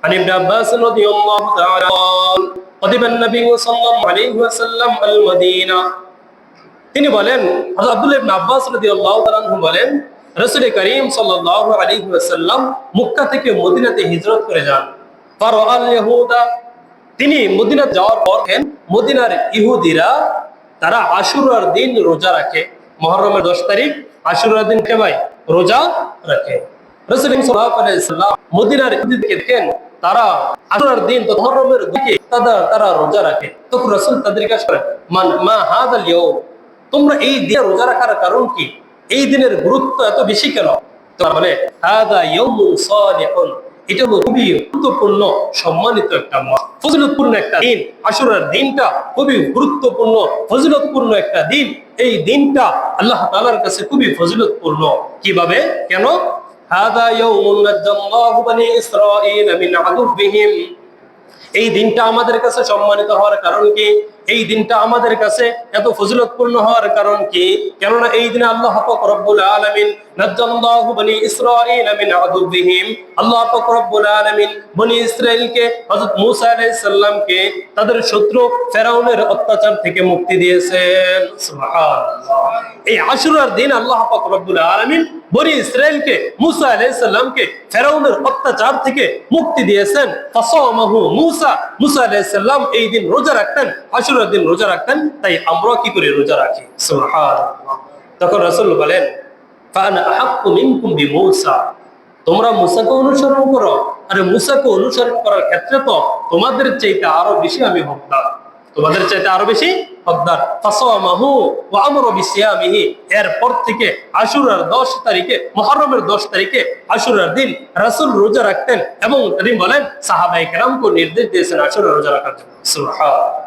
عن ابن عباس رضي الله تعالى قال قدم النبي صلى الله عليه وسلم المدينة তিনি বলেন হযরত আব্দুল্লাহ ইবনে আব্বাস রাদিয়াল্লাহু তাআলা আনহু বলেন রাসূল করিম সাল্লাল্লাহু আলাইহি ওয়াসাল্লাম মক্কা থেকে মদিনাতে হিজরত করে যান ফারাআল ইয়াহুদা তিনি মদিনা যাওয়ার পর মদিনার ইহুদিরা তারা আশুরার দিন রোজা রাখে মুহররমের 10 তারিখ আশুরার দিন কে ভাই রোজা রাখে রাসূল সাল্লাল্লাহু আলাইহি ওয়াসাল্লাম মদিনার ইহুদিদেরকে দেখেন তারা আশুরার দিন তো মুহররমের দিকে তারা রোজা রাখে তখন রাসূল তাদেরকে জিজ্ঞাসা করেন মা হাদাল ইয়াউম তোমরা এই দিনে রোজা রাখার কারণ কি এই দিনের গুরুত্ব এত বেশি কেন তারা বলে হাদা ইয়াউমুন সালিহুন এটা খুবই গুরুত্বপূর্ণ সম্মানিত একটা মাস ফজিলতপূর্ণ একটা দিন আশুরার দিনটা খুবই গুরুত্বপূর্ণ ফজিলতপূর্ণ একটা দিন এই দিনটা আল্লাহ তাআলার কাছে খুবই ফজিলতপূর্ণ কিভাবে কেন হাদা ইয়াউমুন নাজ্জাল্লাহু বনি ইসরাঈল মিন আদুবিহিম এই দিনটা আমাদের কাছে সম্মানিত হওয়ার কারণ কি এই দিনটা আমাদের কাছে এত ফজিলতপূর্ণ হওয়ার কারণ কি কেননা এই দিনে আল্লাহ পাক রব্বুল আলামিন নাজ্জাল্লাহু বনি ইসরাঈল মিন আদুবিহিম আল্লাহ পাক রব্বুল আলামিন বনি ইসরাঈলকে হযরত মূসা আলাইহিস সালামকে তাদের শত্রু ফেরাউনের অত্যাচার থেকে মুক্তি দিয়েছেন সুবহানাল্লাহ এই আশুরার দিন আল্লাহ পাক রব্বুল আলামিন বনি ইসরাঈলকে মূসা আলাইহিস সালামকে ফেরাউনের অত্যাচার থেকে মুক্তি দিয়েছেন ফাসামাহু মূসা আলাইহিস সালাম এই দিন রোজা রাখতেন আশুরার দিন রোজা রাখতেন তাই আমরা কি করে রোজা রাখি সুবহানাল্লাহ তখন রাসূল বলেন ফানা আহাক্কু মিনকুম বিমূসা তোমরা মূসাকে অনুসরণ করো আরে মূসাকে অনুসরণ করার ক্ষেত্রে তো তোমাদের চাইতে আরো বেশি আমি হকদার তোমাদের চাইতে আরো বেশি হকদার ফাসামাহু ওয়া আমরা বিসিয়ামিহি এরপর থেকে আশুরার 10 তারিখে মুহররমের 10 তারিখে আশুরার দিন রাসূল রোজা রাখতেন এবং তিনি বলেন সাহাবায়ে কেরামকে নির্দেশ দিয়েছেন আশুরার রোজা রাখার জন্য সুবহানাল্লাহ